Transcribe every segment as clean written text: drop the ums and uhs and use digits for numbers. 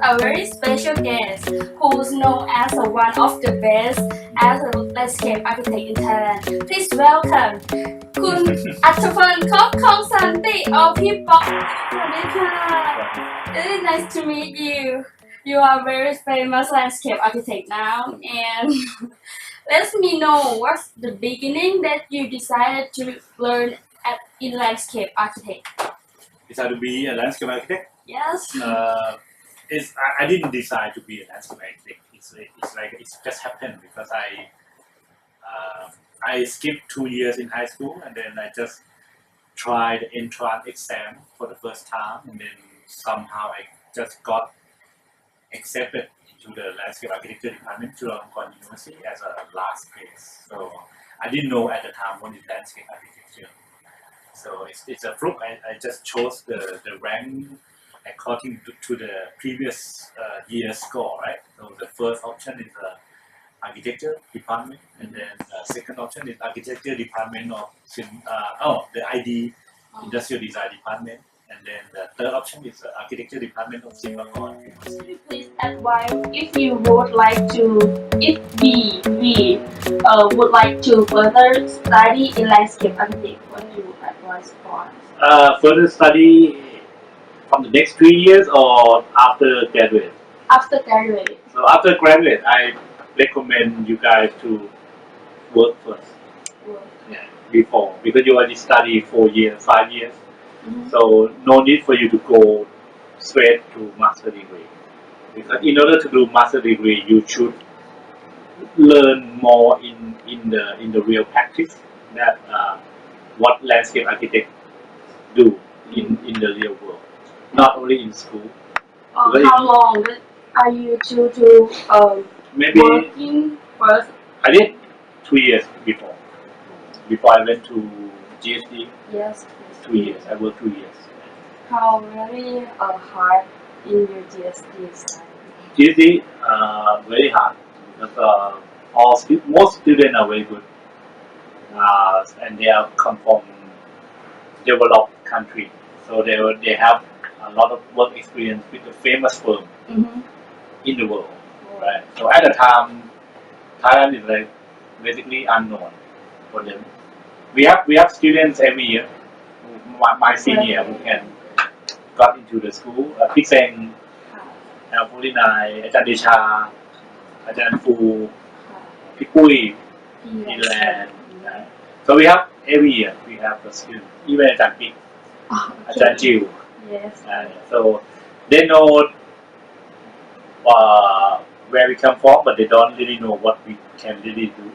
a very special guest who's known as one of the best as a landscape architect in Thailand. Please welcome คุณอัศพล คบคงสันติ or พี่ป๊อกสวัสดีค่ะ Really nice to meet you. You are very famous landscape architect now, and let me know what's the beginning that you decided to learn in landscape architect. Decided to be a landscape architect? Yes. I didn't decide to be a landscape architect. It's like it just happened because I skipped 2 years in high school and then I just tried the entrance exam for the first time and then somehow I just got accepted into the landscape architecture department to Chulalongkorn University as a last place. So I didn't know at the time what is landscape architecture. So it's a fluke. I just chose the rank according to the previous year score, right? So the first option is architecture department, and then the second option is architecture department of the ID industrial design department, and then the third option is architecture department of Singapore. Please advise if we would like to further study in landscape architect. What do you advise for? Further study from the next 3 years or after graduate? After graduate. So after graduate, I recommend you guys to work first. Yeah, before because you already study 4 years, 5 years. So no need for you to go straight to master degree. Because in order to do master degree, you should learn more in the real practice that what landscape architects do in the real world, not only in school. How long are you to maybe working first? I did 2 years before I went to GSD. Yes. 2 years. I worked 2 years. How very hard in your GSD study? GSD very hard because most students are very good and they are come from developed country, so they have a lot of work experience with the famous firm in the world, right? So at the time, Thailand is like basically unknown for them. We have students every year. My senior who can got into the school, พี่เซงผู้ลินายอาจารย์เดชาอาจารย์ฟูพี่ปุ้ยพี่แลนด์ so we have every year we have the student even อาจารย์ปิ๊กอาจารย์จิว Yes. So they know where we come from, but they don't really know what we can really do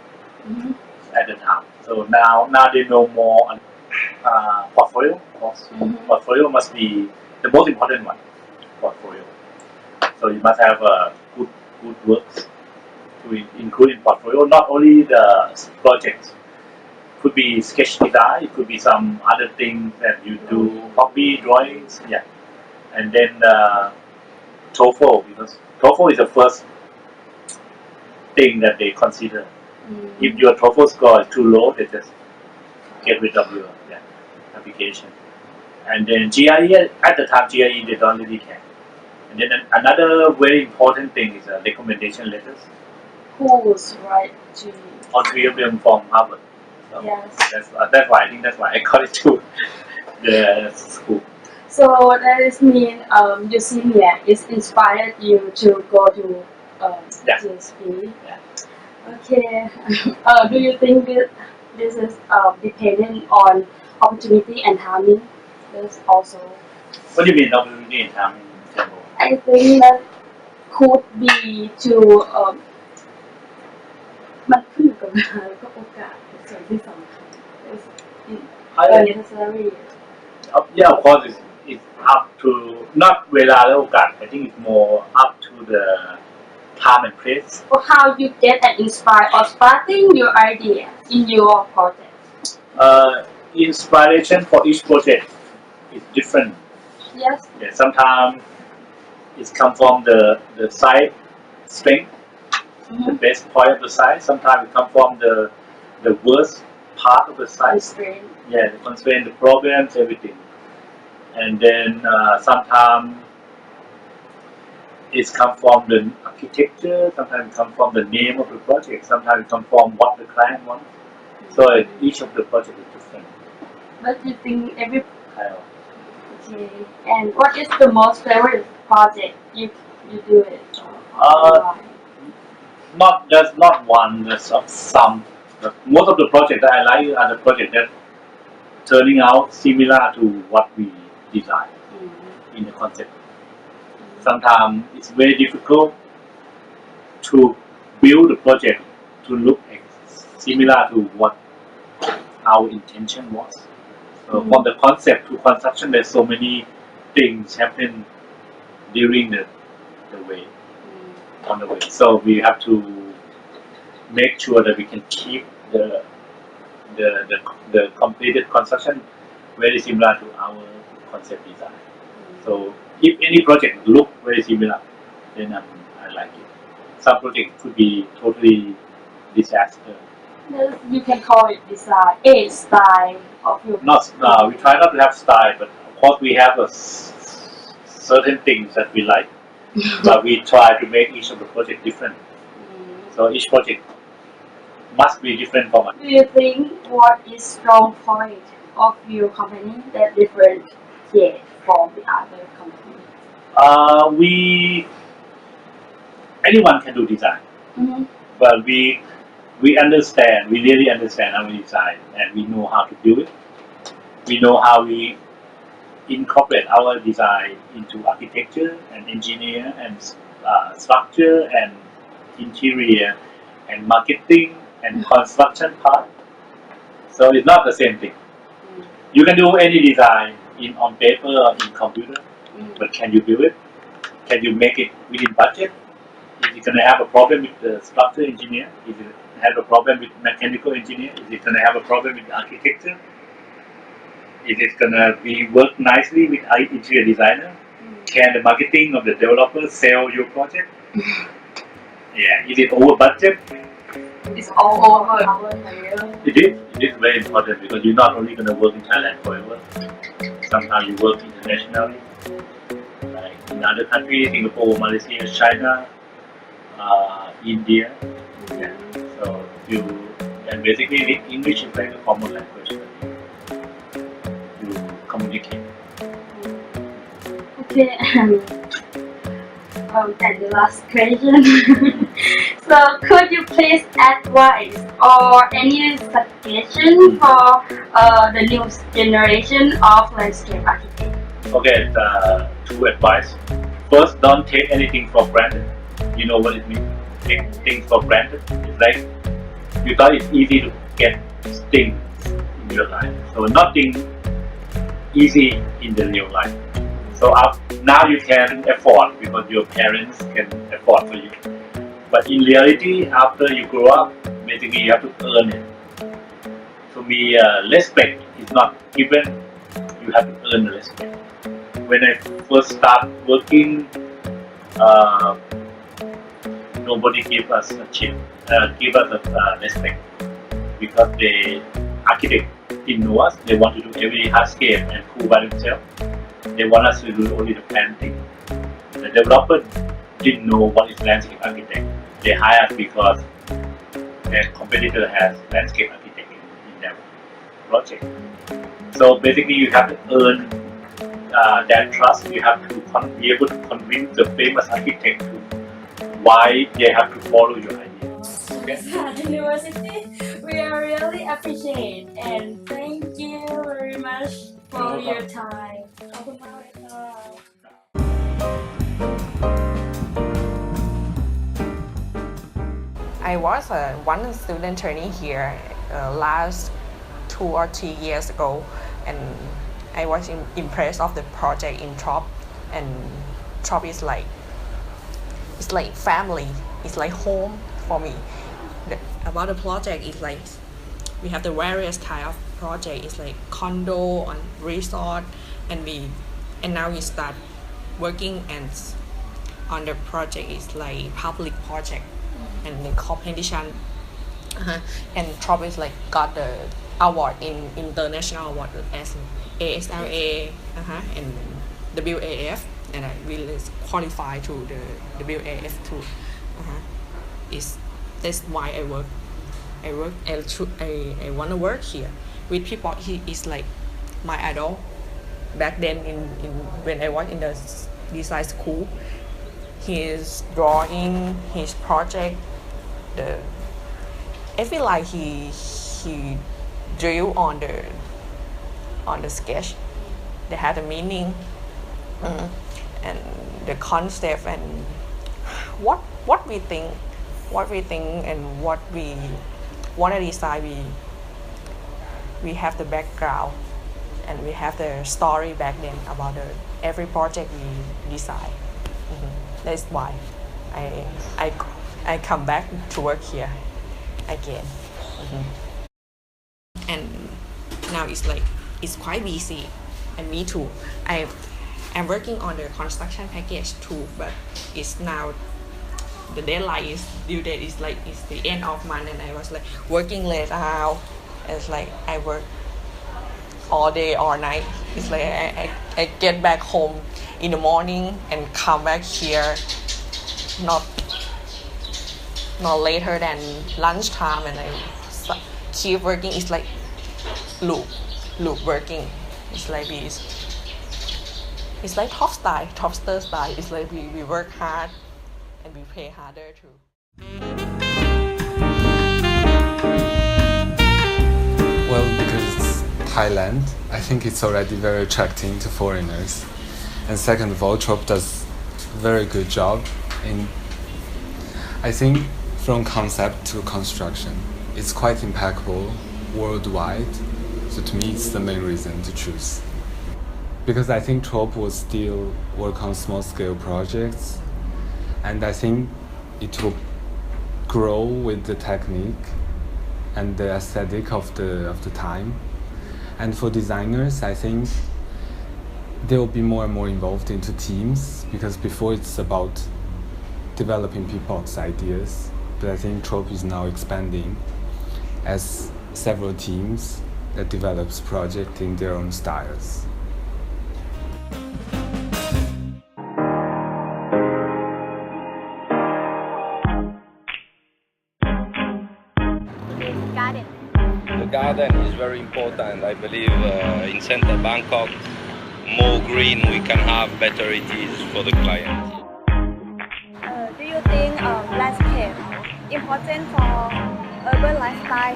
at the time. So now they know more on portfolio. Portfolio must be the most important one. Portfolio. So you must have good works to include in portfolio. Not only the projects. Could be sketch design. It could be some other things that you do, hobby drawings. Yeah, and then TOEFL, because TOEFL is the first thing that they consider. If your TOEFL score is too low, they just get rid of your application. And then GRE, at the time GRE they don't really care. And then another very important thing is recommendation letters. Who's right to? All 3 of them from Harvard. So yes. That's why I think that's why I got it to the school. So that is mean your senior is inspired you to go to GSP. Yeah. Okay. Do you think this is dependent on opportunity and timing? There's also. What do you mean opportunity and timing? I think that could be to มันขึ้นอยู่กับเวลาแล้วก็โอกาสเป็นส่วนที่สำคัญ necessary. Yeah, of course, it's up to not เวลาและโอกาส I think it's more up to the time and place. So how you get and inspire or starting your idea in your project? Inspiration for each project is different. Yes. Yeah, sometimes it comes from the site strength, the best point of the site. Sometimes it comes from the worst part of the site. Constraint. Yeah, the constraint, the problems, everything. And then sometimes It's come from the architecture, sometimes come from the name of the project, sometimes come from what the client wants. So each of the project is different. But you think every Kind of. okay. And what is the most favorite project you do it? Not one, there's some. Most of the projects that I like are the projects that turning out similar to what we designed in the concept. Sometimes it's very difficult to build the project to look similar to what our intention was. So from the concept to construction, there's so many things happen during the way, on the way. So we have to make sure that we can keep the completed construction very similar to our concept design. So if any project look very similar, then I like it. Some project could be totally disaster. You can call it design, a style of your. Not we try not to have style, but of course we have certain things that we like, but we try to make each of the project different. So each project must be different from us. Do you think what is strong point of your company that differentiate from the other company? Anyone can do design, but we understand, we really understand our design, and we know how to do it. We know how we incorporate our design into architecture and engineer and structure and interior and marketing and construction part. So it's not the same thing. You can do any design on paper or in computer, but can you build it? Can you make it within budget? Is it going to have a problem with the structure engineer? Is it have a problem with mechanical engineer? Is it going to have a problem with architecture? Is it going to be work nicely with interior designer? Can the marketing of the developer sell your project? Yeah. Is it over budget? It's all over our career. It is very important because you're not only going to work in Thailand forever. Sometimes you work internationally, like in other countries, Singapore, Malaysia, China, India. Yeah. So and basically English is like a common language to communicate. Okay. And the last question. So could you please advise or any suggestion for the new generation of landscape architect? Okay, two advice. First, don't take anything for granted. You know what it means? Take things for granted. It's like you thought it's easy to get things in your life. So nothing easy in the real life. So now you can afford because your parents can afford for you. But in reality, after you grow up, basically you have to earn it. To me, respect is not given. You have to earn the respect. When I first start working, nobody gave us a respect because the architect didn't know us. They want to do every hardscape and cool by themselves. They want us to do only the planting. The developer didn't know what is landscape architect. They hire us because their competitor has landscape architect in their project. So basically, you have to earn that trust. You have to be able to convince the famous architect why they have to follow your idea. Okay? University, we are really appreciate and thank you very much for your time. ขอบคุณมากเลยค่ะ I was one student trainee here last 2 or 3 years ago, and I was impressed of the project in T.R.O.P. And T.R.O.P. is like it's like family, it's like home for me. About the project is like we have the various type of project. It's like condo and resort, and now we start working and on the project is like public project and the competition. And T.R.O.P. is like got the award in international award as ASLA and WAF. and I will qualify to the WAF2. That's why I want to work here with people. He is like my idol. Back then, when I was in the design school, his drawing, his project, I feel like he drew on the sketch. They had a meaning, and the concept, and what we think, and what we want to design. We have the background, and we have the story back then about every project we design. That's why I come back to work here again. And now it's quite busy, and me too. I'm working on the construction package too, but it's now the deadline is due date is the end of month, and I was working late out. It's I work all day all night. It's I get back home in the morning and come back here not later than lunchtime, and I keep working. It's loop working. It's topster style. It's we work hard and we pay harder too. Well, because it's Thailand, I think it's already very attracting to foreigners. And second of all, T.R.O.P does a very good job in, I think, from concept to construction. It's quite impeccable worldwide. So to me, it's the main reason to choose. Because I think T.R.O.P will still work on small-scale projects, and I think it will grow with the technique and the aesthetic of the time. And for designers, I think they will be more and more involved into teams, because before it's about developing people's ideas, but I think T.R.O.P is now expanding as several teams that develops projects in their own styles. The garden is very important. I believe in center Bangkok, more green we can have, better it is for the client. Do you think landscape important for urban lifestyle?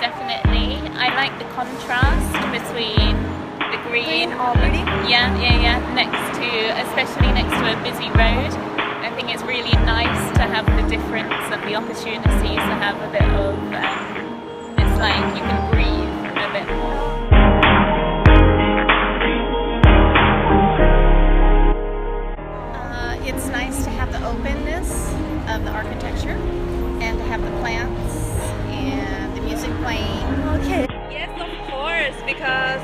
Definitely. I like the contrast between the green or building? Yeah. Especially next to a busy road. I think it's really nice to have the difference and the opportunities to have a bit of, it's like you can breathe a bit more. It's nice to have the openness of the architecture and to have the plants and the music playing. Okay. Yes, of course, because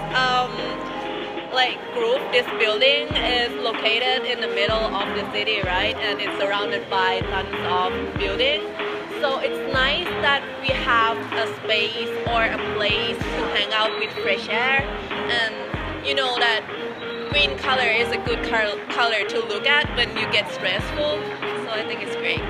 Group, this building is located in the middle of the city, right? And it's surrounded by tons of buildings. So it's nice that we have a space or a place to hang out with fresh air. And you know that green color is a good color to look at when you get stressful. So I think it's great.